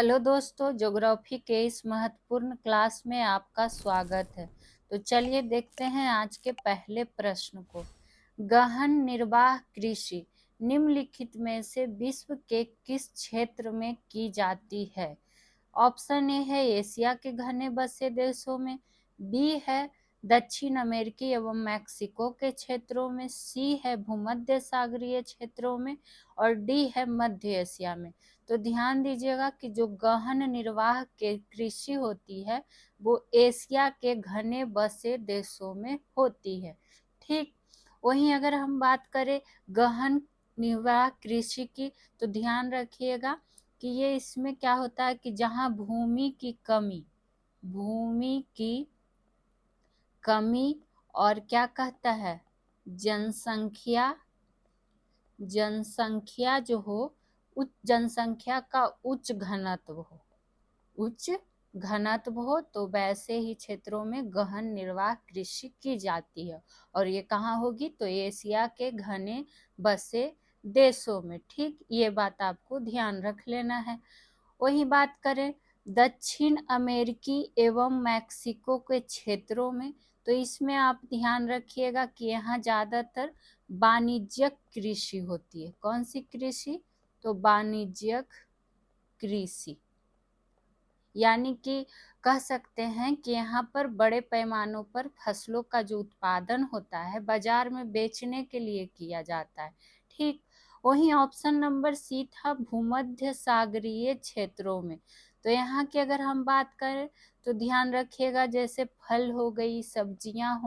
Hello दोस्तों, geography के इस महत्वपूर्ण क्लास में आपका स्वागत है। तो चलिए देखते हैं आज के पहले प्रश्न को। गहन निर्वाह कृषि निम्नलिखित में से विश्व के किस क्षेत्र में की जाती है? ऑप्शन ए है एशिया के घने बसे देशों में, बी है दक्षिण अमेरिकी एवं मैक्सिको के क्षेत्रों में, सी है भूमध्य सागरीय क्षेत्रों में और डी है मध्य एशिया में। तो ध्यान दीजिएगा कि जो गहन निर्वाह के कृषि होती है वो एशिया के घने बसे देशों में होती है। ठीक, वहीं अगर हम बात करें गहन निर्वाह कृषि की, तो ध्यान रखिएगा कि ये इसमें क्या होता है कि जहाँ भूमि की कमी और क्या कहता है जनसंख्या जनसंख्या जो हो उच्च जनसंख्या का उच्च घनत्व हो तो वैसे ही क्षेत्रों में गहन निर्वाह कृषि की जाती है। और ये कहाँ होगी? तो एशिया के घने बसे देशों में। ठीक, ये बात आपको ध्यान रख लेना है। वही बात करें दक्षिण अमेरिकी एवं मैक्सिको के क्षेत्रों में, तो इसमें आप ध्यान रखिएगा कि यहाँ ज़्यादातर वाणिज्यिक कृषि होती है। कौन सी कृषि? तो वाणिज्यिक कृषि, यानी कि कह सकते हैं कि यहाँ पर बड़े पैमानों पर फसलों का जो उत्पादन होता है बाजार में बेचने के लिए किया जाता है। ठीक, वहीं ऑप्शन नंबर सी था भूमध्य सागरीय क्षेत्रों में। तो यहाँ की अगर हम बात करें तो ध्यान रखिएगा जैसे फल हो गई, सब्जियां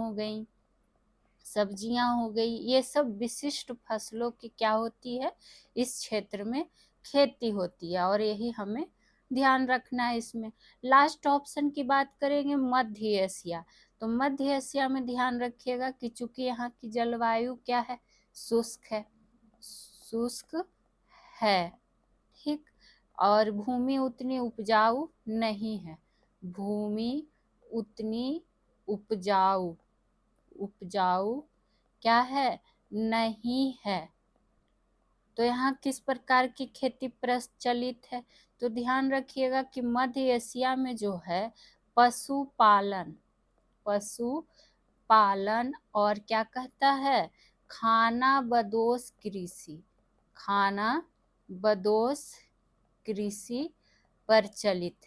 हो गई, ये सब विशिष्ट फसलों की क्या होती है इस क्षेत्र में खेती होती है, और यही हमें ध्यान रखना है इसमें। लास्ट ऑप्शन की बात करेंगे मध्य एशिया। तो मध्य एशिया में ध्यान रखिएगा कि चूंकि यहाँ की जलवायु क्या है, शुष्क है। ठीक, और भूमि उतनी उपजाऊ नहीं है, भूमि उतनी उपजाऊ उपजाऊ क्या है, नहीं है। तो यहाँ किस प्रकार की खेती प्रचलित है? तो ध्यान रखिएगा कि मध्य एशिया में जो है पशुपालन पशुपालन और क्या कहता है खाना बदोश कृषि प्रचलित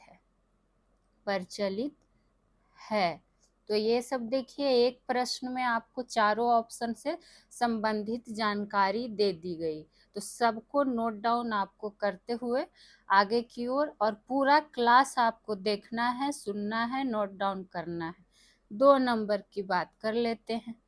है। तो ये सब देखिए, एक प्रश्न में आपको चारों ऑप्शन से संबंधित जानकारी दे दी गई। तो सबको नोट डाउन आपको करते हुए आगे की ओर और पूरा क्लास आपको देखना है, सुनना है, नोट डाउन करना है। 2 नंबर की बात कर लेते हैं।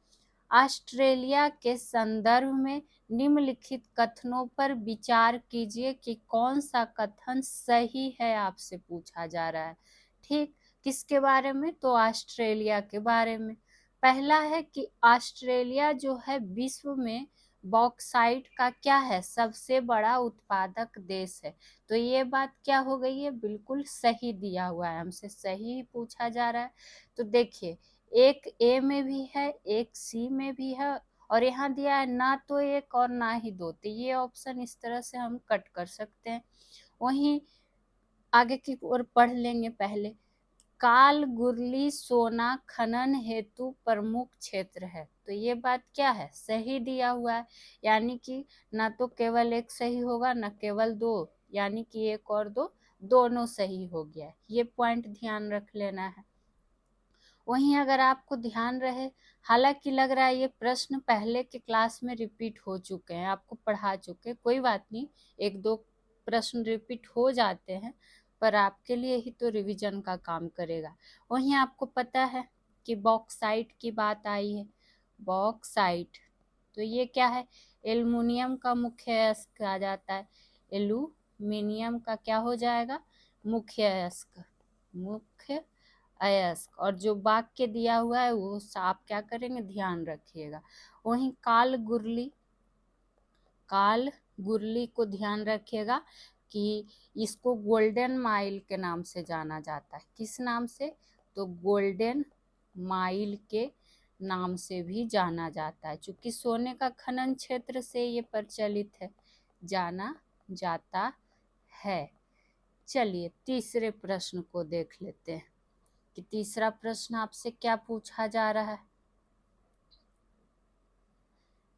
ऑस्ट्रेलिया के संदर्भ में निम्नलिखित कथनों पर विचार कीजिए कि कौन सा कथन सही है, आपसे पूछा जा रहा है। ठीक, किसके बारे में? तो ऑस्ट्रेलिया के बारे में। पहला है कि ऑस्ट्रेलिया जो है विश्व में बॉक्साइट का क्या है, सबसे बड़ा उत्पादक देश है। तो ये बात क्या हो गई है, बिल्कुल सही दिया हुआ है, हमसे सही ही पूछा जा रहा है। तो देखिए, एक ए में भी है, एक सी में भी है, और यहाँ दिया है ना तो एक और ना ही दो, तो ये ऑप्शन इस तरह से हम कट कर सकते हैं। वहीं आगे की ओर पढ़ लेंगे। पहले काल गुरली सोना खनन हेतु प्रमुख क्षेत्र है, तो ये बात क्या है, सही दिया हुआ है। यानी कि ना तो केवल एक सही होगा, ना केवल दो, यानी कि एक और दो दोनों सही हो गया। ये पॉइंट ध्यान रख लेना है। वहीं अगर आपको ध्यान रहे, हालांकि लग रहा है ये प्रश्न पहले के क्लास में रिपीट हो चुके हैं, आपको पढ़ा चुके, कोई बात नहीं, 1-2 प्रश्न रिपीट हो जाते हैं, पर आपके लिए ही तो रिवीजन का काम करेगा। वहीं आपको पता है कि बॉक्साइट की बात आई है। बॉक्साइट, तो ये क्या है, एल्युमिनियम का मुख्य अयस्क कहा जाता है। एल्यूमिनियम का क्या हो जाएगा, मुख्य अयस्क। और जो वाक्य दिया हुआ है वो आप क्या करेंगे, ध्यान रखिएगा। वहीं काल गुरली को ध्यान रखिएगा कि इसको गोल्डन माइल के नाम से जाना जाता है। किस नाम से? तो गोल्डन माइल के नाम से भी जाना जाता है, क्योंकि सोने का खनन क्षेत्र से ये प्रचलित है, जाना जाता है। चलिए तीसरे प्रश्न को देख लेते हैं कि तीसरा प्रश्न आपसे क्या पूछा जा रहा है।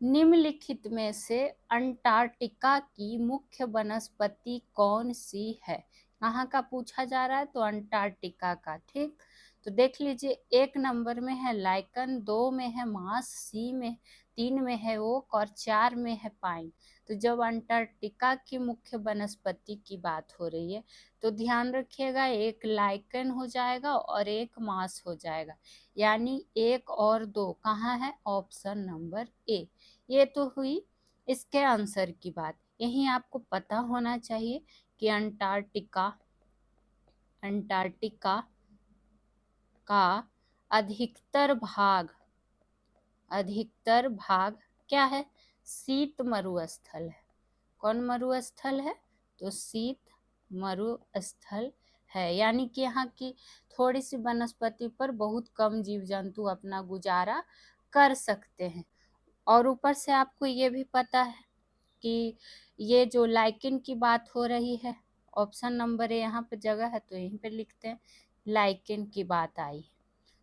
निम्नलिखित में से अंटार्कटिका की मुख्य वनस्पति कौन सी है। कहाँ का पूछा जा रहा है, तो अंटार्कटिका का। ठीक, तो देख लीजिए, 1 नंबर में है लाइकन, 2 में है मास, सी में 3 में है ओक और 4 में है पाइन। तो जब अंटार्कटिका की मुख्य वनस्पति की बात हो रही है तो ध्यान रखिएगा, एक लाइकन हो जाएगा और एक मास हो जाएगा, यानी 1 और 2 कहाँ है, ऑप्शन नंबर ए। ये तो हुई इसके आंसर की बात। यही आपको पता होना चाहिए कि अंटार्कटिका का अधिकतर भाग क्या है, शीत मरुस्थल है। कौन मरुस्थल है, तो शीत मरुस्थल है, यानी कि यहाँ की थोड़ी सी वनस्पति पर बहुत कम जीव जंतु अपना गुजारा कर सकते हैं। और ऊपर से आपको ये भी पता है कि ये जो लाइकेन की बात हो रही है, ऑप्शन नंबर ए यहाँ पे जगह है तो यहीं पे लिखते हैं, लाइकेन की बात आई है।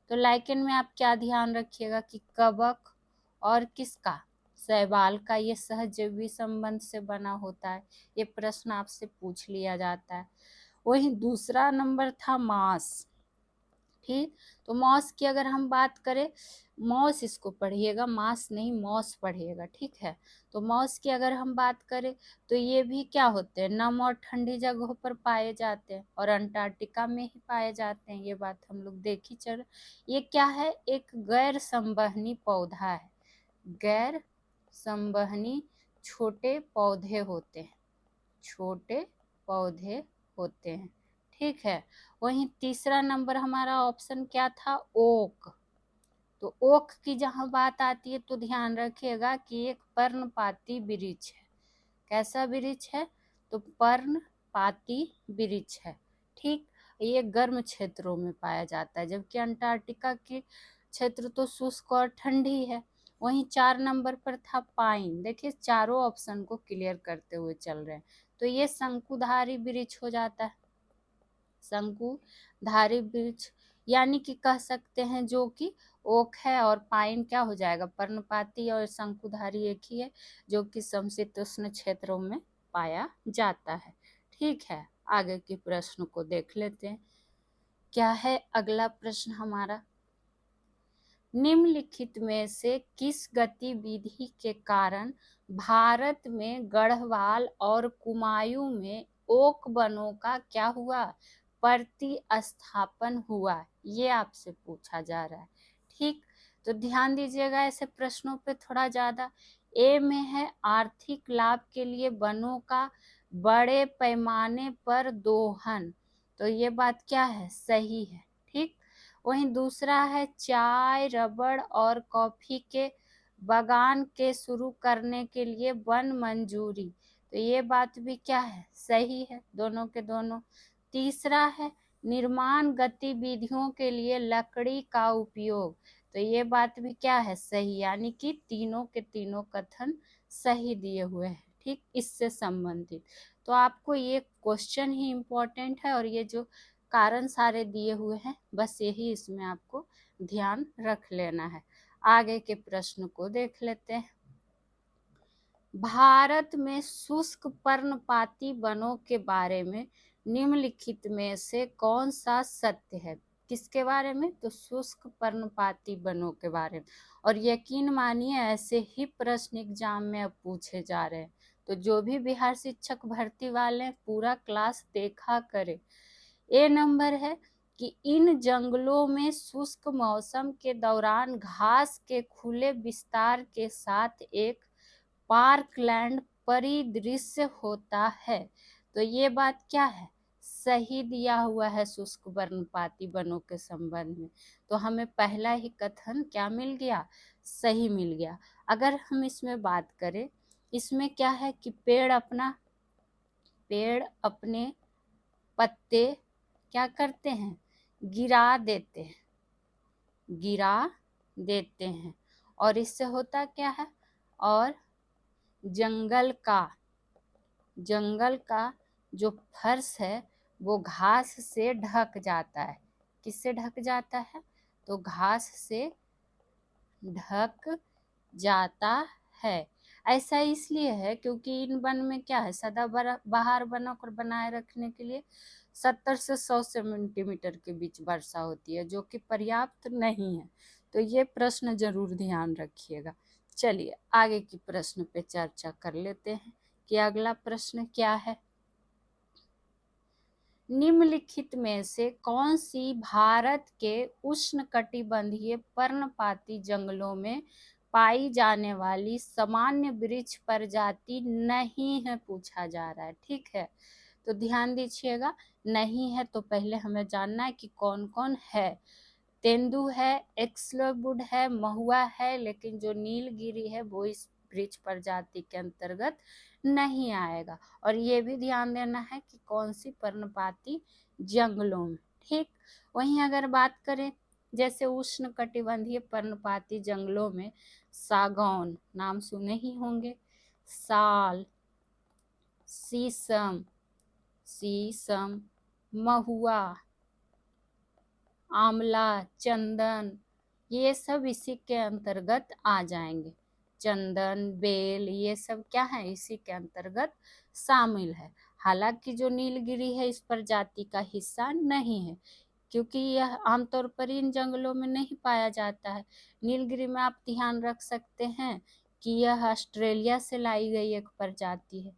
तो लाइकेन में आप क्या ध्यान रखिएगा कि कवक और किसका, शैवाल का ये सहजीवी संबंध से बना होता है। ये प्रश्न आपसे पूछ लिया जाता है। वही दूसरा नंबर था मांस। ठीक, तो मॉस की अगर हम बात करें, मॉस इसको पढ़िएगा, मास नहीं मॉस पढ़िएगा, ठीक है। तो मॉस की अगर हम बात करें तो ये भी क्या होते हैं, नम और ठंडी जगहों पर पाए जाते हैं और अंटार्कटिका में ही पाए जाते हैं। ये बात हम लोग देख ही चल। ये क्या है, एक गैर संवहनी पौधा है। गैर संवहनी छोटे पौधे होते हैं, छोटे पौधे होते हैं, ठीक है। वहीं तीसरा नंबर हमारा ऑप्शन क्या था, ओक। तो ओक की जहां बात आती है तो ध्यान रखिएगा कि एक पर्णपाती वृक्ष है। कैसा वृक्ष है, तो पर्णपाती वृक्ष है। ठीक, ये गर्म क्षेत्रों में पाया जाता है, जबकि अंटार्कटिका के क्षेत्र तो शुष्क और ठंडी है। वहीं 4 नंबर पर था पाइन। देखिए चारों ऑप्शन को क्लियर करते हुए चल रहे हैं। तो ये शंकुधारी वृक्ष हो जाता है, शंकुधारी वृक्ष, यानी कि कह सकते हैं जो कि ओक है, और पाइन क्या हो जाएगा, पर्णपाती, और शंकुधारी एक ही है जो कि समशीतोष्ण क्षेत्रों में पाया जाता है। ठीक है, आगे के प्रश्न को देख लेते हैं। क्या है अगला प्रश्न हमारा, निम्नलिखित में से किस गतिविधि के कारण भारत में गढ़वाल और कुमायूं में ओक वनों का क्या हुआ, प्रतिस्थापन हुआ। ये आपसे पूछा जा रहा है। ठीक, तो ध्यान दीजिएगा ऐसे प्रश्नों पे थोड़ा ज्यादा। ए में है आर्थिक लाभ के लिए वनों का बड़े पैमाने पर दोहन। तो ये बात क्या है, सही है। ठीक, वहीं दूसरा है चाय, रबड़ और कॉफी के बागान के शुरू करने के लिए वन मंजूरी। तो ये बात भी क्या है, सही है, दोनों के दोनों। तीसरा है निर्माण गतिविधियों के लिए लकड़ी का उपयोग। तो ये बात भी क्या है, सही, यानी कि तीनों के तीनों कथन सही दिए हुए हैं। ठीक, इससे संबंधित तो आपको ये क्वेश्चन ही इम्पोर्टेंट है और ये जो कारण सारे दिए हुए हैं, बस यही इसमें आपको ध्यान रख लेना है। आगे के प्रश्न को देख लेते हैं। भारत में शुष्क पर्णपाती वनों के बारे में निम्नलिखित में से कौन सा सत्य है। किसके बारे में, तो शुष्क पर्णपाती वनों के बारे में। और यकीन मानिए ऐसे ही प्रश्न एग्जाम में अब पूछे जा रहे हैं। तो जो भी बिहार शिक्षक भर्ती वाले पूरा क्लास देखा करे। ए नंबर है कि इन जंगलों में शुष्क मौसम के दौरान घास के खुले विस्तार के साथ एक पार्कलैंड परिदृश्य होता है। तो ये बात क्या है, सही दिया हुआ है शुष्क पर्णपाती वनों के संबंध में। तो हमें पहला ही कथन क्या मिल गया, सही मिल गया। अगर हम इसमें बात करें, इसमें क्या है कि पेड़ अपने पत्ते क्या करते हैं, गिरा देते हैं और इससे होता क्या है, और जंगल का जो फर्श है वो घास से ढक जाता है। किससे ढक जाता है? तो घास से ढक जाता है। ऐसा इसलिए है क्योंकि इन वन में क्या है, सदाबहार वनों को बनाए रखने के लिए 70 से 100 सेंटीमीटर के बीच वर्षा होती है, जो कि पर्याप्त नहीं है। तो ये प्रश्न जरूर ध्यान रखिएगा। चलिए आगे की प्रश्न पे चर्चा कर लेते हैं कि अगला प्रश्न क्या है। निम्नलिखित में से कौन सी भारत के उष्णकटिबंधीय पर्णपाती जंगलों में पाई जाने वाली सामान्य वृक्ष प्रजाति नहीं है, पूछा जा रहा है। ठीक है, तो ध्यान दीजिएगा। नहीं है तो पहले हमें जानना है कि कौन कौन है। तेंदु है, एक्सलोवुड है, महुआ है, लेकिन जो नीलगिरी है वो इस वृक्ष प्रजाति के अंतर्गत नहीं आएगा। और ये भी ध्यान देना है कि कौन सी पर्णपाती जंगलों में। ठीक, वहीं अगर बात करें जैसे उष्ण कटिबंधीय पर्णपाती जंगलों में सागौन, नाम सुने ही होंगे, साल, शीशम, महुआ, आंवला, चंदन, ये सब इसी के अंतर्गत आ जाएंगे। चंदन, बेल, ये सब क्या है, इसी के अंतर्गत शामिल है। हालांकि जो नीलगिरी है इस प्रजाति का हिस्सा नहीं है, क्योंकि यह आमतौर पर इन जंगलों में नहीं पाया जाता है। नीलगिरी में आप ध्यान रख सकते हैं कि यह ऑस्ट्रेलिया से लाई गई एक प्रजाति है।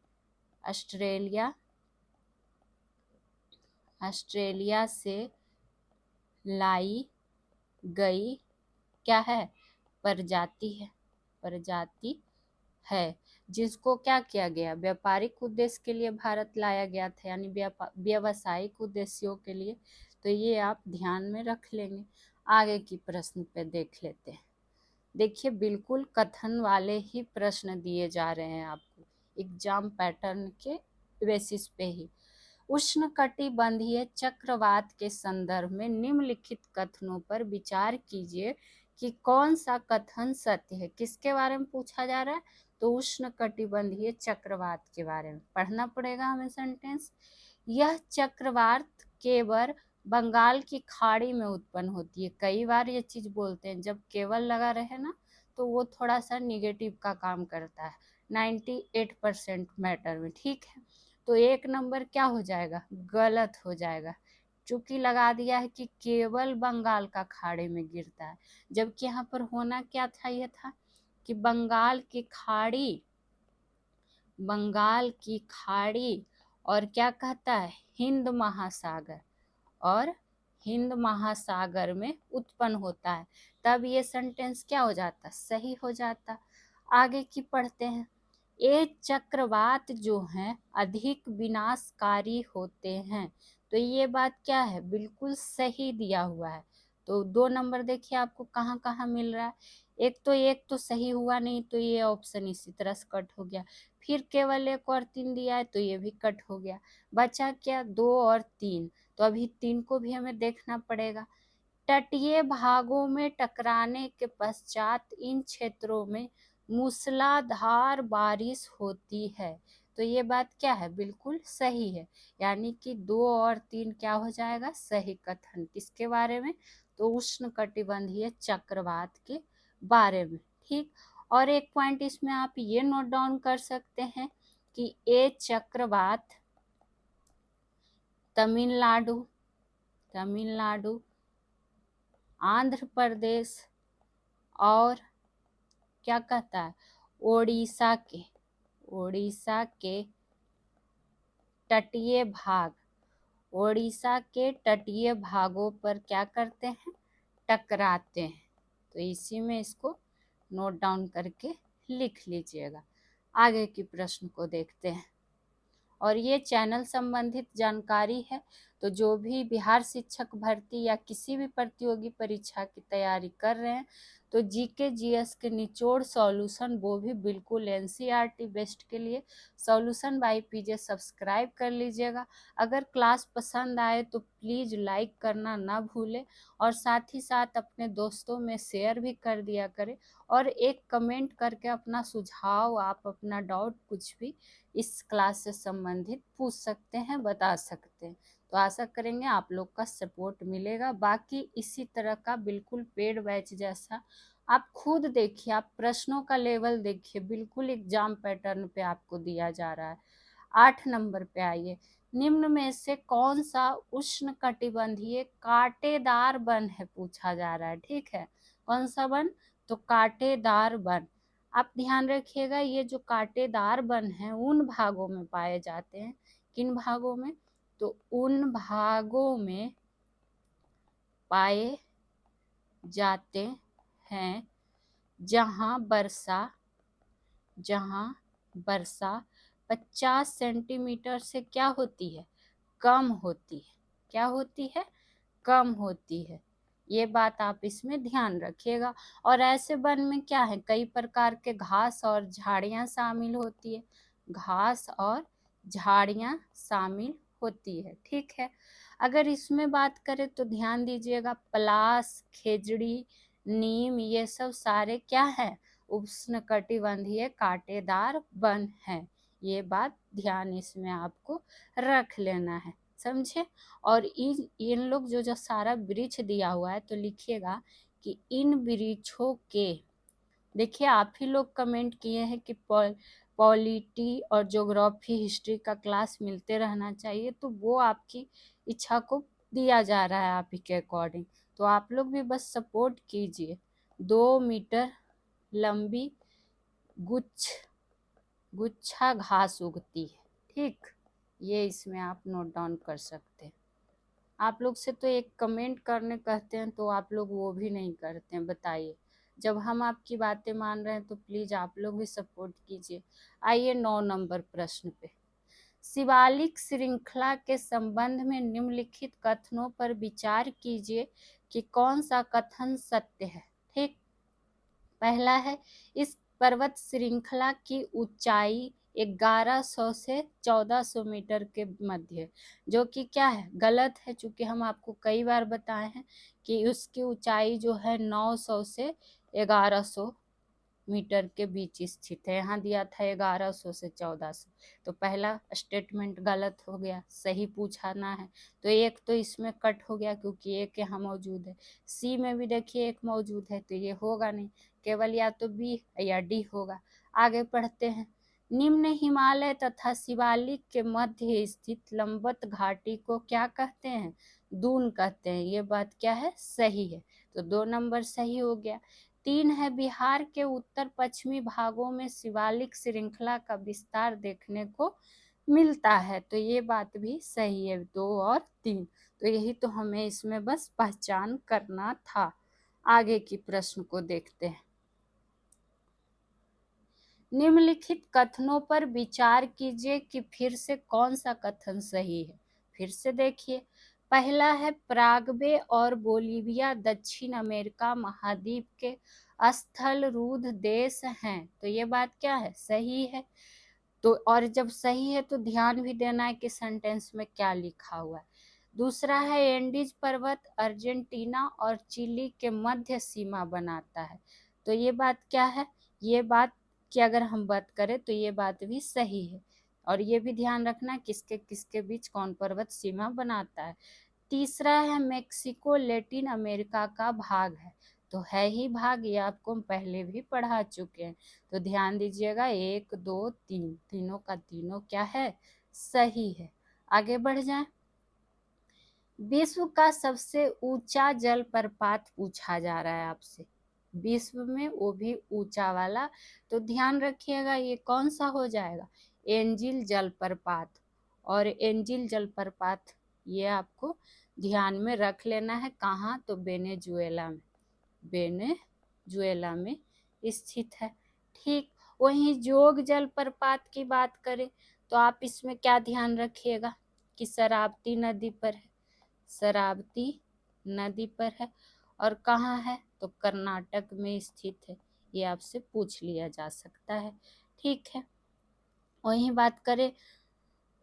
ऑस्ट्रेलिया से लाई गई क्या है, प्रजाति है, जिसको क्या किया गया, व्यापारिक उद्देश्य के लिए भारत लाया गया था, यानी व्यावसायिक उद्देश्यों के लिए। तो ये आप ध्यान में रख लेंगे। आगे की प्रश्न पे देख लेते हैं। देखिए बिल्कुल कथन वाले ही प्रश्न दिए जा रहे हैं आपको एग्जाम पैटर्न के बेसिस पे ही। उष्णकटिबंधीय चक्रवात के संदर्भ में निम्नलिखित कथनों पर विचार कीजिए कि कौन सा कथन सत्य है। किसके बारे में पूछा जा रहा है? तो उष्णकटिबंधीय चक्रवात के बारे में पढ़ना पड़ेगा हमें सेंटेंस। यह चक्रवात केवल बंगाल की खाड़ी में उत्पन्न होती है। कई बार ये चीज बोलते हैं, जब केवल लगा रहे ना तो वो थोड़ा सा निगेटिव का काम करता है 98% मैटर में। ठीक है, तो एक नंबर क्या हो जाएगा, गलत हो जाएगा। चूंकि लगा दिया है कि केवल बंगाल का खाड़ी में गिरता है, जबकि यहाँ पर होना क्या था, यह था कि बंगाल की खाड़ी और क्या कहता है, हिंद महासागर में उत्पन्न होता है। तब ये सेंटेंस क्या हो जाता, सही हो जाता। आगे की पढ़ते हैं। ये चक्रवात जो हैं अधिक विनाशकारी होते हैं। तो ये बात क्या है, बिल्कुल सही दिया हुआ है। तो 2 नंबर देखिए आपको कहाँ कहाँ मिल रहा है। एक तो सही हुआ नहीं, तो ये ऑप्शन इसी तरह से कट हो गया। फिर केवल 1 और 3 दिया है तो ये भी कट हो गया। बचा क्या, 2 और 3। तो अभी 3 को भी हमें देखना पड़ेगा। तटीय भागों में टकराने के पश्चात इन क्षेत्रों में मूसलाधार बारिश होती है। तो ये बात क्या है, बिल्कुल सही है। यानी कि 2 और 3 क्या हो जाएगा, सही कथन। किसके बारे में? तो उष्णकटिबंधीय चक्रवात के बारे में। ठीक, और एक पॉइंट इसमें आप ये नोट डाउन कर सकते हैं कि ये चक्रवात तमिलनाडु, आंध्र प्रदेश और क्या कहता है, उड़ीसा के तटीय भागों पर क्या करते हैं, टकराते हैं। तो इसी में इसको नोट डाउन करके लिख लीजिएगा। आगे की प्रश्न को देखते हैं। और ये चैनल संबंधित जानकारी है, तो जो भी बिहार शिक्षक भर्ती या किसी भी प्रतियोगी परीक्षा की तैयारी कर रहे हैं तो जीके जीएस के निचोड़ सॉल्यूशन, वो भी बिल्कुल एनसीईआरटी बेस्ड के लिए सॉल्यूशन बाय पीजे सब्सक्राइब कर लीजिएगा। अगर क्लास पसंद आए तो प्लीज़ लाइक करना ना भूलें, और साथ ही साथ अपने दोस्तों में शेयर भी कर दिया करें। और एक कमेंट करके अपना सुझाव, आप अपना डाउट कुछ भी इस क्लास से संबंधित पूछ सकते हैं, बता सकते हैं। तो आशा करेंगे आप लोग का सपोर्ट मिलेगा। बाकी इसी तरह का बिल्कुल पेड बैच जैसा आप खुद देखिए, आप प्रश्नों का लेवल देखिए, बिल्कुल एग्जाम पैटर्न पे आपको दिया जा रहा है। 8 नंबर पे आइए, निम्न में से कौन सा उष्णकटिबंधीय कांटेदार वन है, पूछा जा रहा है। ठीक है, कौन सा वन? तो कांटेदार वन। आप ध्यान रखिएगा, ये जो कांटेदार वन है उन भागों में पाए जाते हैं। किन भागों में? तो उन भागों में पाए जाते हैं जहां वर्षा 50 सेंटीमीटर से क्या होती है? कम होती है। क्या होती है? कम होती है। ये बात आप इसमें ध्यान रखिएगा। और ऐसे वन में क्या है, कई प्रकार के घास और झाड़ियां शामिल होती है। घास और झाड़ियां शामिल होती है। ठीक है, अगर इसमें बात करें तो ध्यान दीजिएगा, पलास, खेजड़ी, नीम, ये सब सारे क्या है? उष्णकटिबंधीय कांटेदार वन है। ये बात ध्यान इसमें आपको रख लेना है, समझे। और इन लोग जो सारा वृक्ष दिया हुआ है, तो लिखिएगा कि इन वृक्षों के, देखिए आप ही लोग कमेंट किए हैं कि पॉलिटी और ज्योग्राफी हिस्ट्री का क्लास मिलते रहना चाहिए, तो वो आपकी इच्छा को दिया जा रहा है आप ही के अकॉर्डिंग। तो आप लोग भी बस सपोर्ट कीजिए। 2 मीटर लंबी गुच्छा घास उगती है। ठीक, ये इसमें आप नोट डाउन कर सकते हैं। आप लोग से तो एक कमेंट करने कहते हैं तो आप लोग वो भी नहीं करते हैं, बताइए। जब हम आपकी बातें मान रहे हैं तो प्लीज आप लोग भी सपोर्ट कीजिए। आइए 9 नंबर प्रश्न पे, शिवालिक श्रृंखला के संबंध में निम्नलिखित कथनों पर विचार कीजिए कि कौन सा कथन सत्य है। ठीक, पहला है, इस पर्वत श्रृंखला की ऊंचाई 1100 से 1400 मीटर के मध्य, जो कि क्या है? गलत है, चूंकि हम आपको कई बार बताए हैं कि उसकी ऊंचाई जो है 900 से 1100 मीटर के बीच स्थित है। यहाँ दिया था 1100 से 1400, तो पहला स्टेटमेंट गलत हो गया, सही पूछना है। तो एक तो इसमें कट हो गया क्योंकि एक यहाँ मौजूद है। सी में भी देखिए एक मौजूद है, तो ये होगा नहीं, केवल या तो बी या डी होगा। आगे पढ़ते हैं, निम्न हिमालय तथा शिवालिक के मध्य स्थित लंबवत घाटी को क्या कहते हैं? दून कहते हैं। ये बात क्या है? सही है, तो 2 नंबर सही हो गया। 3 है, बिहार के उत्तर पश्चिमी भागों में शिवालिक श्रृंखला का विस्तार देखने को मिलता है, तो ये बात भी सही है। 2 और 3, तो यही तो हमें इसमें बस पहचान करना था। आगे की प्रश्न को देखते हैं, निम्नलिखित कथनों पर विचार कीजिए कि फिर से कौन सा कथन सही है। फिर से देखिए, पहला है, पराग्वे और बोलीविया दक्षिण अमेरिका महाद्वीप के स्थल रूढ़ देश हैं, तो ये बात क्या है? सही है। तो और जब सही है तो ध्यान भी देना है कि सेंटेंस में क्या लिखा हुआ है। दूसरा है, एंडीज पर्वत अर्जेंटीना और चिली के मध्य सीमा बनाता है, तो ये बात क्या है? ये बात की अगर हम बात करें तो ये बात भी सही है। और ये भी ध्यान रखना किसके किसके बीच कौन पर्वत सीमा बनाता है। तीसरा है, मेक्सिको लैटिन अमेरिका का भाग है, तो है ही भाग, ये आपको हम पहले भी पढ़ा चुके हैं। तो ध्यान दीजिएगा, 1 2 3, तीनों का तीनों क्या है? सही है। आगे बढ़ जाए, विश्व का सबसे ऊंचा जलप्रपात पूछा जा रहा है आपसे, विश्व में वो भी ऊंचा वाला, तो ध्यान रखिएगा ये कौन सा हो जाएगा? एंजिल जलप्रपात। और एंजिल जलप्रपात ये आपको ध्यान में रख लेना है। कहाँ? तो वेनेजुएला में स्थित है। ठीक, वहीं जोग जलप्रपात की बात करें तो आप इसमें क्या ध्यान रखिएगा कि शरावती नदी पर है, शरावती नदी पर है। और कहाँ है? तो कर्नाटक में स्थित है, ये आपसे पूछ लिया जा सकता है। ठीक है, वहीं बात करें,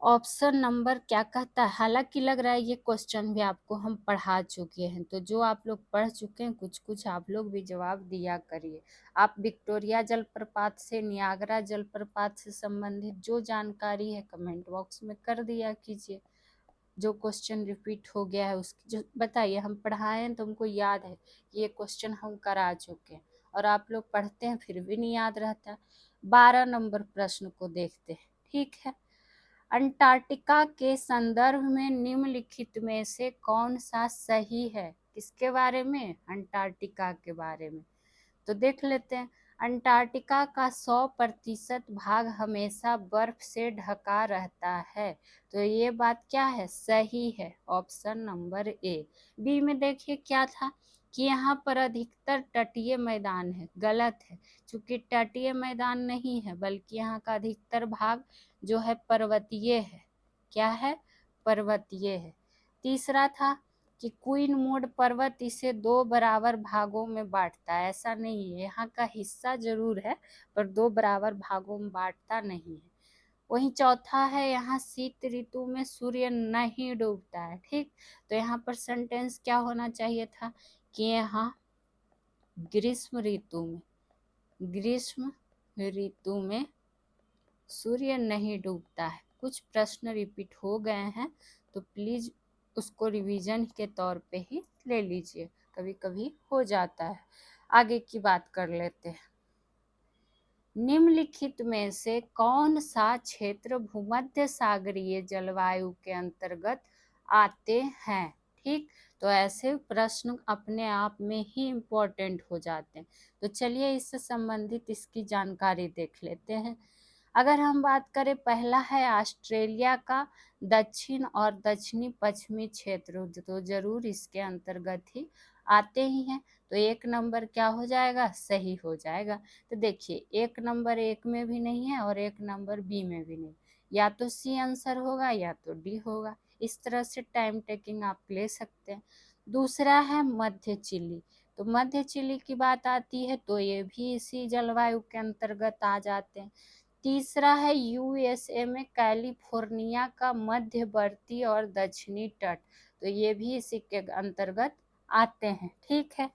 ऑप्शन नंबर क्या कहता है? हालांकि लग रहा है ये क्वेश्चन भी आपको हम पढ़ा चुके हैं, तो जो आप लोग पढ़ चुके हैं कुछ कुछ आप लोग भी जवाब दिया करिए। आप विक्टोरिया जलप्रपात से, नियाग्रा जलप्रपात से संबंधित जो जानकारी है कमेंट बॉक्स में कर दिया कीजिए। जो क्वेश्चन रिपीट हो गया है उसकी जो बताइए, हम पढ़ाए हैं तो हमको याद है कि ये क्वेश्चन हम करा चुके हैं, और आप लोग पढ़ते हैं फिर भी नहीं याद रहता। 12 नंबर प्रश्न को देखते हैं। ठीक है, अंटार्कटिका के संदर्भ में निम्नलिखित में से कौन सा सही है? किसके बारे में? अंटार्कटिका के बारे में। तो देख लेते हैं। अंटार्कटिका का 100% भाग हमेशा बर्फ से ढका रहता है। तो ये बात क्या है? सही है, ऑप्शन नंबर ए। बी में देखिए क्या था कि यहाँ पर अधिकतर तटीय मैदान है। गलत है, क्योंकि तटीय मैदान नहीं है, बल्कि यहाँ का अधिकतर भाग जो है पर्वतीय है। क्या है? पर्वतीय है। तीसरा था कि क्वीन मोड पर्वत इसे 2 बराबर भागों में बांटता है। ऐसा नहीं है, यहाँ का हिस्सा जरूर है पर 2 बराबर भागों में बांटता नहीं है। वहीं चौथा है, यहाँ शीत ऋतु में सूर्य नहीं डूबता है। ठीक, तो यहाँ पर सेंटेंस क्या होना चाहिए था कि यहाँ ग्रीष्म ऋतु में सूर्य नहीं डूबता है। कुछ प्रश्न रिपीट हो गए हैं तो प्लीज उसको रिवीजन के तौर पे ही ले लीजिए, कभी कभी हो जाता है। आगे की बात कर लेते हैं। निम्नलिखित में से कौन सा क्षेत्र भूमध्य सागरीय जलवायु के अंतर्गत आते हैं? ठीक, तो ऐसे प्रश्न अपने आप में ही इम्पोर्टेंट हो जाते हैं। तो चलिए इससे संबंधित इसकी जानकारी देख लेते हैं। अगर हम बात करें, पहला है ऑस्ट्रेलिया का दक्षिण और दक्षिणी पश्चिमी क्षेत्र, तो जरूर इसके अंतर्गत ही आते ही हैं। तो 1 नंबर क्या हो जाएगा? सही हो जाएगा। तो देखिए 1 नंबर एक में भी नहीं है और 1 नंबर बी में भी नहीं, या तो सी आंसर होगा या तो डी होगा। इस तरह से टाइम टेकिंग आप ले सकते हैं। दूसरा है मध्य चिली। तो मध्य चिली की बात आती है तो ये भी इसी जलवायु के अंतर्गत आ जाते हैं। तीसरा है यूएसए में कैलिफोर्निया का मध्यवर्ती और दक्षिणी तट, तो ये भी इसी के अंतर्गत आते हैं। ठीक है।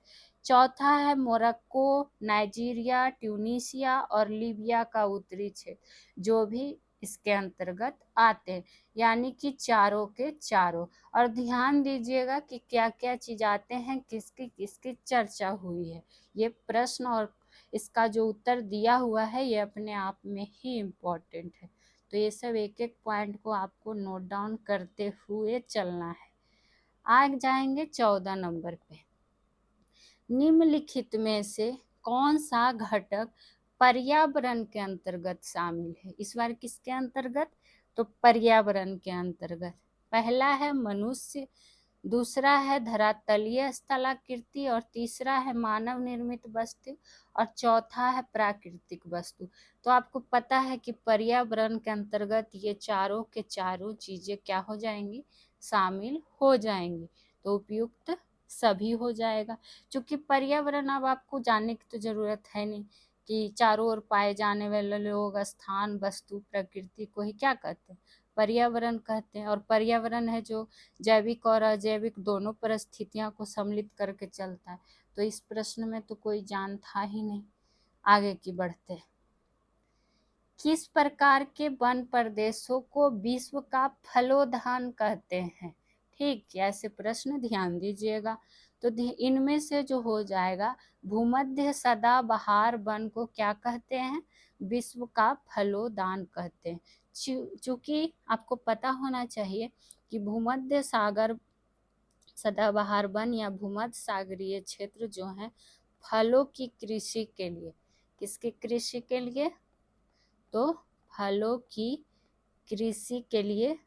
चौथा है मोरक्को, नाइजीरिया, ट्यूनीशिया और लीबिया का उत्तरी क्षेत्र, जो भी इसके अंतर्गत आते हैं, यानी कि चारों के चारों। और ध्यान दीजिएगा कि क्या क्या चीज आते हैं, किसकी किसकी चर्चा हुई है। ये प्रश्न और इसका जो उत्तर दिया हुआ है ये अपने आप में ही इम्पोर्टेंट है। तो ये सब एक एक पॉइंट को आपको नोट डाउन करते हुए चलना है। आ जाएंगे 14 नंबर पे। निम्नलिखित में से कौन सा घटक पर्यावरण के अंतर्गत शामिल है? इस बार किसके अंतर्गत? तो पर्यावरण के अंतर्गत। पहला है मनुष्य, दूसरा है धरातलीय स्थलाकृति, और तीसरा है मानव निर्मित वस्तु, और चौथा है प्राकृतिक वस्तु। तो आपको पता है कि पर्यावरण के अंतर्गत ये चारों के चारों चीजें क्या हो जाएंगी? शामिल हो जाएंगी। तो उपयुक्त सभी हो जाएगा। क्योंकि पर्यावरण अब आपको जानने की तो जरूरत है नहीं कि चारों ओर पाए जाने वाले लोग, स्थान, वस्तु, प्रकृति को ही क्या कहते हैं? पर्यावरण कहते हैं। और पर्यावरण है जो जैविक और अजैविक दोनों परिस्थितियों को सम्मिलित करके चलता है। तो इस प्रश्न में तो कोई जान था ही नहीं। आगे की बढ़ते हैं। किस प्रकार के वन प्रदेशों को विश्व का फलोद्यान कहते हैं? ठीक, ऐसे प्रश्न ध्यान दीजिएगा। तो इनमें से जो हो जाएगा, भूमध्य सदाबहार वन को क्या कहते हैं? विश्व का फलोद्यान कहते हैं। चूंकि आपको पता होना चाहिए कि भूमध्य सागर सदाबहार वन या भूमध्य सागरीय क्षेत्र जो है फलों की कृषि के लिए, किसकी कृषि के लिए? तो फलों की कृषि के लिए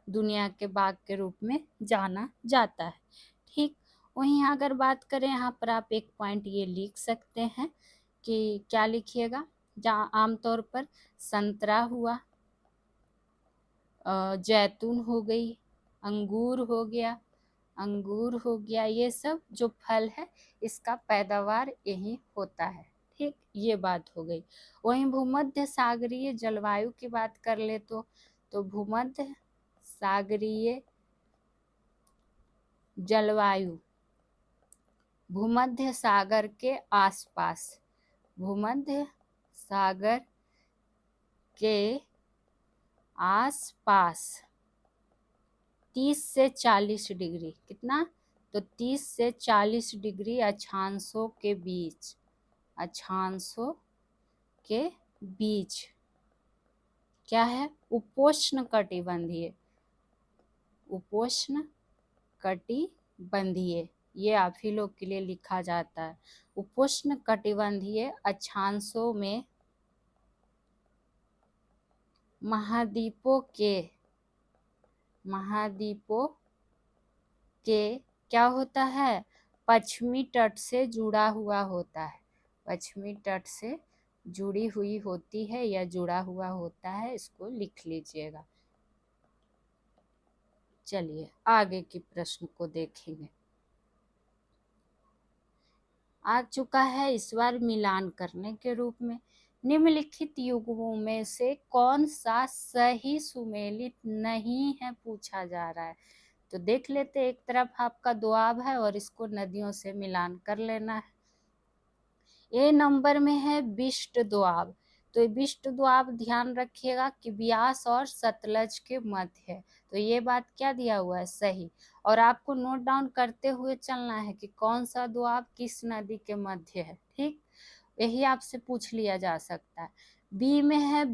दुनिया के बाग के रूप में जाना जाता है। ठीक, वहीं अगर बात करें, यहाँ पर आप एक पॉइंट ये लिख सकते हैं कि क्या लिखिएगा, जहाँ आमतौर पर संतरा हुआ, जैतून हो गई, अंगूर हो गया, ये सब जो फल है इसका पैदावार यही होता है। ठीक, ये बात हो गई। वहीं भूमध्य सागरीय जलवायु की बात कर ले तो भूमध्य सागरीय जलवायु भूमध्य सागर के आसपास, भूमध्य सागर के आसपास 30 से 40 डिग्री, कितना, तो 30 से 40 डिग्री अक्षांशों के बीच, अक्षांशों के बीच क्या है, उपोष्ण कटिबंधीय, उपोष्ण कटिबंधीय, ये आप ही लोग के लिए लिखा जाता है। उपोष्ण कटिबंधीय अक्षांशों में महाद्वीपों के क्या होता है, पश्चिमी तट से जुड़ा हुआ होता है, पश्चिमी तट से जुड़ी हुई होती है या जुड़ा हुआ होता है, इसको लिख लीजिएगा। चलिए आगे की प्रश्न को देखेंगे। आ चुका है इस बार मिलान करने के रूप में, निम्नलिखित युग्मों में से कौन सा सही सुमेलित नहीं है पूछा जा रहा है। तो देख लेते, एक तरफ आपका दोआब है और इसको नदियों से मिलान कर लेना है। ए नंबर में है बिष्ट दोआब, तो ये बिष्ट दोआब ध्यान रखिएगा कि ब्यास और सतलज के मध्य है, तो ये बात क्या दिया हुआ है, सही। और आपको नोट डाउन करते हुए चलना है कि कौन सा दोआब किस नदी के मध्य है, ठीक, यही आपसे पूछ लिया जा सकता है। बी में है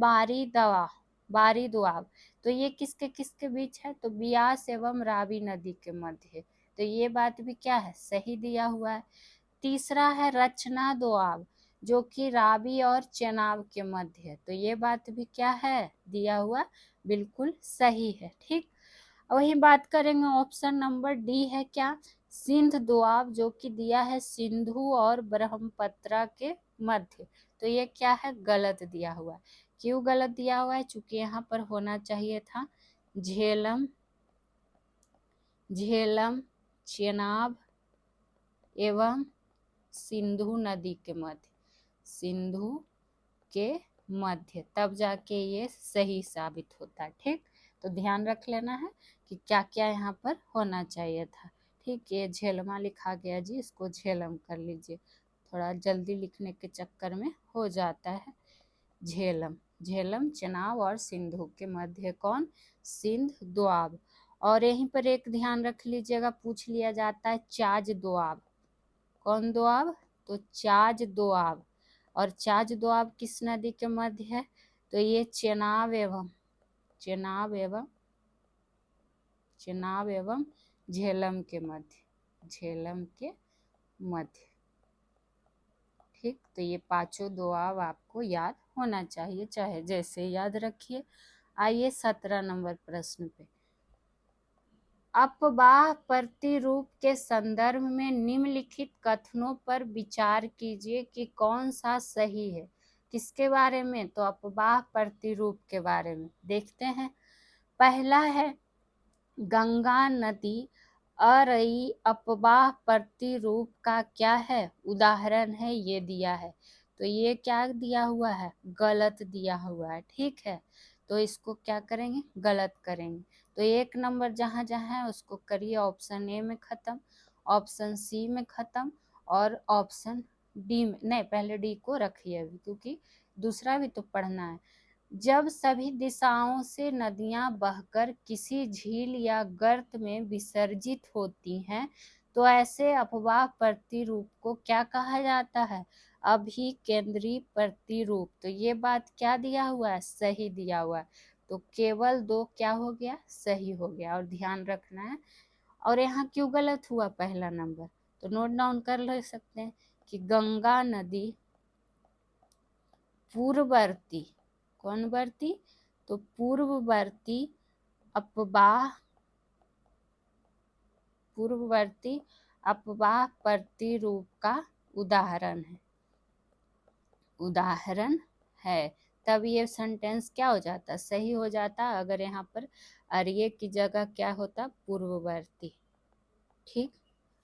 बारी दोआब, तो ये किसके किसके बीच है, तो ब्यास एवं रावी नदी के मध्य है, तो ये बात भी क्या है, सही दिया हुआ है। तीसरा है रचना दोआब, जो कि रावी और चेनाब के मध्य है, तो ये बात भी क्या है, दिया हुआ बिल्कुल सही है, ठीक। वही बात करेंगे, ऑप्शन नंबर डी है क्या, सिंध दोआब, जो कि दिया है सिंधु और ब्रह्मपुत्र के मध्य, तो ये क्या है, गलत दिया हुआ है। क्यों गलत दिया हुआ है, चूंकि यहाँ पर होना चाहिए था झेलम चेनाब एवं सिंधु नदी के मध्य, सिंधु के मध्य, तब जाके ये सही साबित होता है, ठीक। तो ध्यान रख लेना है कि क्या क्या यहाँ पर होना चाहिए था, ठीक। ये झेलमा लिखा गया जी, इसको झेलम कर लीजिए, थोड़ा जल्दी लिखने के चक्कर में हो जाता है। झेलम चेनाब और सिंधु के मध्य कौन, सिंध दोआब। और यहीं पर एक ध्यान रख लीजिएगा, पूछ लिया जाता है चाज दोआब, कौन दोआब, तो चाज दोआब, और चाज दोआब किस नदी के मध्य है, तो ये चेनाब एवं झेलम के मध्य, ठीक। तो ये पांचों दोआब आपको याद होना चाहिए, चाहे जैसे याद रखिए। आइए 17 नंबर प्रश्न पे, अपवाह प्रतिरूप के संदर्भ में निम्नलिखित कथनों पर विचार कीजिए कि कौन सा सही है, किसके बारे में, तो अपवाह प्रतिरूप के बारे में देखते हैं। पहला है गंगा नदी अरई अपवाह प्रतिरूप का क्या है, उदाहरण है, ये दिया है, तो ये क्या दिया हुआ है, गलत दिया हुआ है, ठीक है। तो इसको क्या करेंगे, गलत करेंगे। तो एक नंबर जहाँ जहाँ है उसको करिए ऑप्शन ए में खत्म, ऑप्शन सी में खत्म, और ऑप्शन डी में नहीं, पहले डी को रखिए अभी, क्योंकि दूसरा भी तो पढ़ना है। जब सभी दिशाओं से नदियां बहकर किसी झील या गर्त में विसर्जित होती हैं, तो ऐसे अपवाह प्रतिरूप को क्या कहा जाता है, अभिकेंद्री प्रतिरूप। तो ये बात क्या दिया हुआ है, सही दिया हुआ है, तो केवल दो क्या हो गया, सही हो गया, और ध्यान रखना है। और यहाँ क्यों गलत हुआ पहला नंबर, तो नोट डाउन कर ले सकते हैं कि गंगा नदी पूर्ववर्ती, कौन वर्ती, तो पूर्ववर्ती अपवाह प्रतिरूप का उदाहरण है, तब ये सेंटेंस क्या हो जाता, सही हो जाता, अगर यहाँ पर अर्ये की जगह क्या होता, पूर्ववर्ती, ठीक।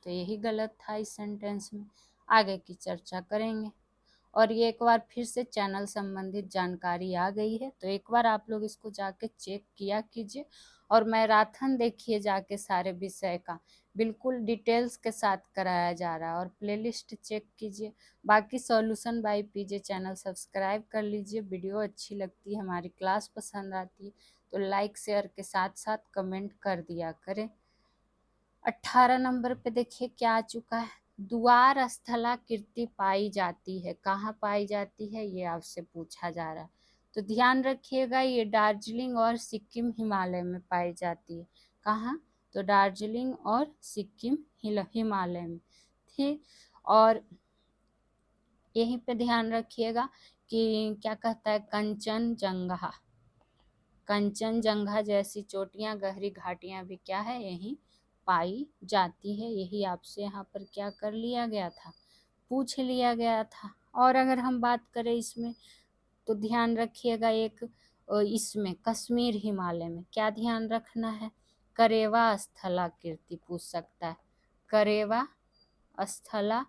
तो यही गलत था इस सेंटेंस में, आगे की चर्चा करेंगे। और ये एक बार फिर से चैनल संबंधित जानकारी आ गई है, तो एक बार आप लोग इसको जाके चेक किया कीजिए, और मैराथन देखिए जाके, सारे विषय का बिल्कुल डिटेल्स के साथ कराया जा रहा है, और प्लेलिस्ट चेक कीजिए। बाकी solution by PJ channel subscribe कर लीजिए, वीडियो अच्छी लगती है, हमारी क्लास पसंद आती है तो लाइक शेयर के साथ साथ कमेंट कर दिया करें। 18 नंबर पे देखिए क्या आ चुका है, द्वार स्थला कीर्ति पाई जाती है। कहाँ पाई जाती है ये आपसे पूछा जा रहा है, तो ध्यान रखिएगा ये दार्जिलिंग और सिक्किम हिमालय में पाई जाती है। कहाँ, तो दार्जिलिंग और सिक्किम हिमालय में। ठीक, और यहीं पे ध्यान रखिएगा कि क्या कहता है, कंचनजंगा, कंचनजंगा जैसी चोटियां गहरी घाटियां भी क्या है, यहीं पाई जाती है। यही आपसे यहाँ पर क्या कर लिया गया था, पूछ लिया गया था। और अगर हम बात करें इसमें, तो ध्यान रखिएगा एक इसमें कश्मीर हिमालय में क्या ध्यान रखना है, करेवा स्थला कीर्ति पूछ सकता है, करेवा स्थला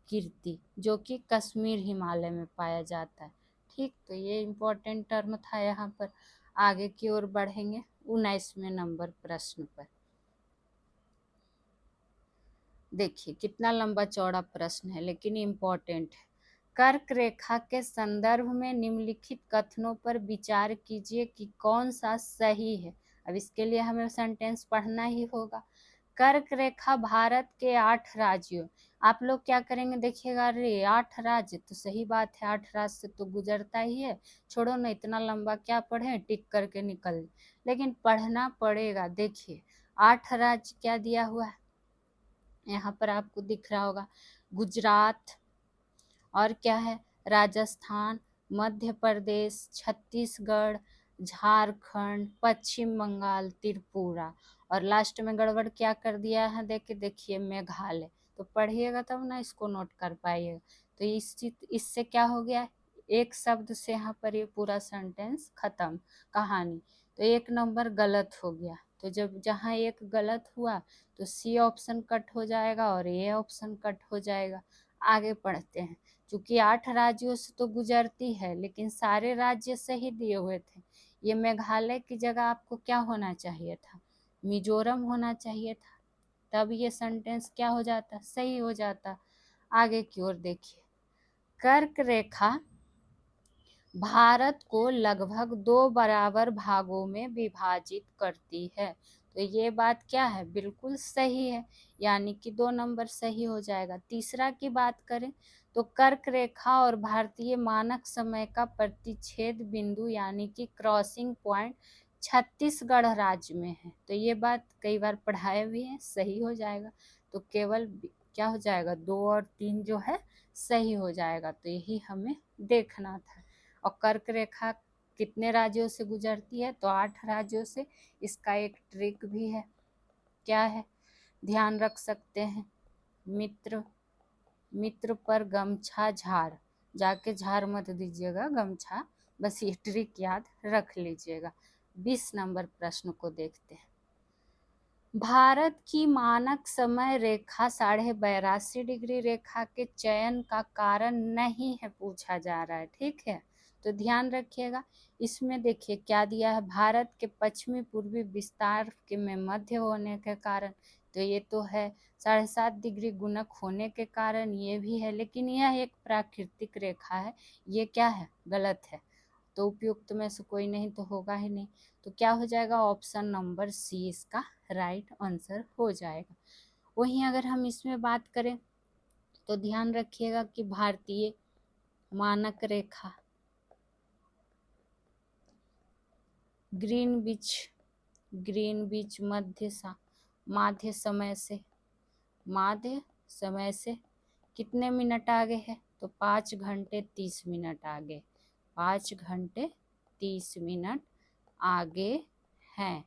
कीर्ति जो कि कश्मीर हिमालय में पाया जाता है। ठीक, तो ये इम्पोर्टेंट टर्म था। यहाँ पर आगे की ओर बढ़ेंगे 19वें नंबर प्रश्न पर। देखिए कितना लंबा चौड़ा प्रश्न है लेकिन इम्पोर्टेंट है। कर्क रेखा के संदर्भ में निम्नलिखित कथनों पर विचार कीजिए कि कौन सा सही है। अब इसके लिए हमें सेंटेंस पढ़ना ही होगा। कर्क रेखा भारत के 8 राज्यों, आप लोग क्या करेंगे देखिएगा, अरे 8 राज्य तो सही बात है, 8 राज्य से तो गुजरता ही है, छोड़ो ना इतना लंबा क्या पढ़े, टिक करके निकल, लेकिन पढ़ना पड़ेगा। देखिए 8 राज्य क्या दिया हुआ है, यहाँ पर आपको दिख रहा होगा, गुजरात, और क्या है, राजस्थान, मध्य प्रदेश, छत्तीसगढ़, झारखंड, पश्चिम बंगाल, त्रिपुरा, और लास्ट में गड़बड़ क्या कर दिया है, देखिए मेघालय। तो पढ़िएगा तब ना इसको नोट कर पाइएगा। तो इससे क्या हो गया, एक शब्द से यहाँ पर ये पूरा सेंटेंस खत्म, कहानी। तो 1 नंबर गलत हो गया। तो जब जहाँ एक गलत हुआ तो सी ऑप्शन कट हो जाएगा और ए ऑप्शन कट हो जाएगा। आगे पढ़ते हैं। चूंकि 8 राज्यों से तो गुजरती है लेकिन सारे राज्य सही दिए हुए थे। ये मेघालय की जगह आपको क्या होना चाहिए था, मिजोरम होना चाहिए था, तब ये सेंटेंस क्या हो जाता, सही हो जाता। आगे की ओर देखिए, कर्क रेखा भारत को लगभग 2 बराबर भागों में विभाजित करती है। तो ये बात क्या है, बिल्कुल सही है, यानी कि 2 नंबर सही हो जाएगा। तीसरा की बात करें तो कर्क रेखा और भारतीय मानक समय का प्रतिच्छेद बिंदु यानी कि क्रॉसिंग पॉइंट छत्तीसगढ़ राज्य में है। तो ये बात कई बार पढ़ाए भी है, सही हो जाएगा। तो केवल क्या हो जाएगा, 2 और 3 जो है सही हो जाएगा। तो यही हमें देखना था। और कर्क रेखा कितने राज्यों से गुजरती है, तो 8 राज्यों से। इसका एक ट्रिक भी है, क्या है, ध्यान रख सकते हैं, मित्र पर गमछा झाड़, जाके झाड़ मत दीजिएगा गमछा, बस ये ट्रिक याद रख लीजिएगा। 20 नंबर प्रश्न को देखते हैं। भारत की मानक समय रेखा 82.5 डिग्री रेखा के चयन का कारण नहीं है पूछा जा रहा है। ठीक है, तो ध्यान रखिएगा। इसमें देखिए क्या दिया है, भारत के पश्चिमी पूर्वी विस्तार के में मध्य होने के कारण, तो ये तो है 7.5 डिग्री गुणक होने के कारण ये भी है, लेकिन यह एक प्राकृतिक रेखा है, ये क्या है, गलत है। तो उपयुक्त में से कोई नहीं तो होगा ही नहीं। तो क्या हो जाएगा, ऑप्शन नंबर सी इसका राइट आंसर हो जाएगा। वहीं अगर हम इसमें बात करें तो ध्यान रखिएगा कि भारतीय मानक रेखा ग्रीनविच माध्य समय से कितने मिनट आगे है, तो 5 घंटे 30 मिनट आगे, 5 घंटे 30 मिनट आगे हैं।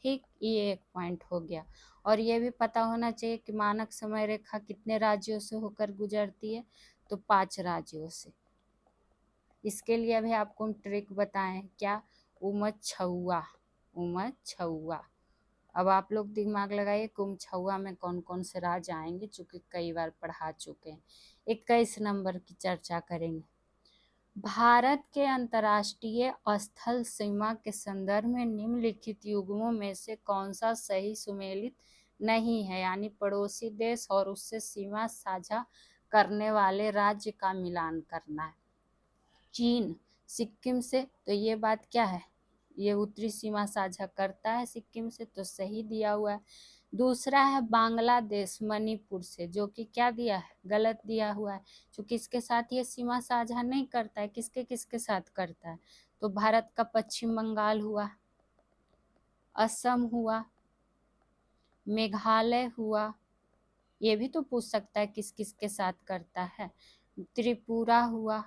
ठीक, ये एक पॉइंट हो गया। और ये भी पता होना चाहिए कि मानक समय रेखा कितने राज्यों से होकर गुजरती है, तो 5 राज्यों से। इसके लिए अभी आपको हम ट्रिक बताएं, क्या, उमछौआ। अब आप लोग दिमाग लगाइए कि उमछौआ में कौन कौन से राज्य आएंगे, चूंकि कई बार पढ़ा चुके हैं। 21 नंबर की चर्चा करेंगे। भारत के अंतर्राष्ट्रीय स्थल सीमा के संदर्भ में निम्नलिखित युग्मों में से कौन सा सही सुमेलित नहीं है, यानी पड़ोसी देश और उससे सीमा साझा करने वाले राज्य का मिलान करना है। चीन सिक्किम से, तो ये बात क्या है, ये उत्तरी सीमा साझा करता है सिक्किम से, तो सही दिया हुआ है। दूसरा है बांग्लादेश मणिपुर से, जो कि क्या दिया है, गलत दिया हुआ है। जो किसके साथ ये सीमा साझा नहीं करता है, किसके किसके साथ करता है, तो भारत का पश्चिम बंगाल हुआ, असम हुआ, मेघालय हुआ, ये भी तो पूछ सकता है किस किस के साथ करता है, त्रिपुरा हुआ,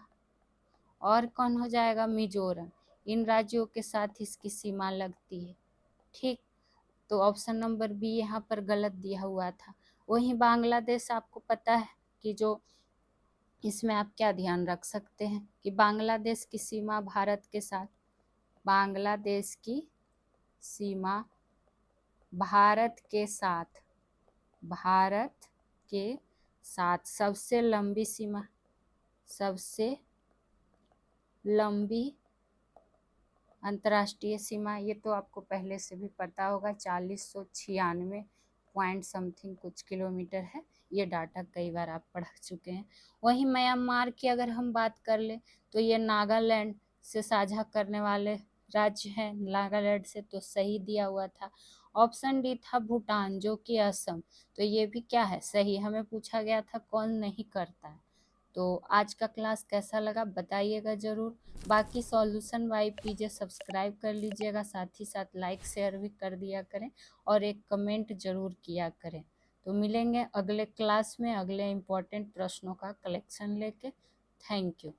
और कौन हो जाएगा, मिजोरम। इन राज्यों के साथ इसकी सीमा लगती है। ठीक, तो ऑप्शन नंबर बी यहाँ पर गलत दिया हुआ था। वहीं बांग्लादेश, आपको पता है कि जो इसमें आप क्या ध्यान रख सकते हैं कि बांग्लादेश की सीमा भारत के साथ, बांग्लादेश की सीमा भारत के साथ, भारत के साथ सबसे लंबी सीमा, सबसे लंबी अंतर्राष्ट्रीय सीमा, ये तो आपको पहले से भी पता होगा, 4096 पॉइंट समथिंग कुछ किलोमीटर है। ये डाटा कई बार आप पढ़ चुके हैं। वहीं म्यांमार की अगर हम बात कर ले, तो ये नागालैंड से साझा करने वाले राज्य हैं, नागालैंड से, तो सही दिया हुआ था। ऑप्शन डी था भूटान, जो कि असम, तो ये भी क्या है, सही। हमें पूछा गया था कौन नहीं करता है। तो आज का क्लास कैसा लगा बताइएगा ज़रूर। बाकी सॉल्यूशन वाई पीजे सब्सक्राइब कर लीजिएगा, साथ ही साथ लाइक शेयर भी कर दिया करें और एक कमेंट ज़रूर किया करें। तो मिलेंगे अगले क्लास में अगले इम्पोर्टेंट प्रश्नों का कलेक्शन लेके। Thank you.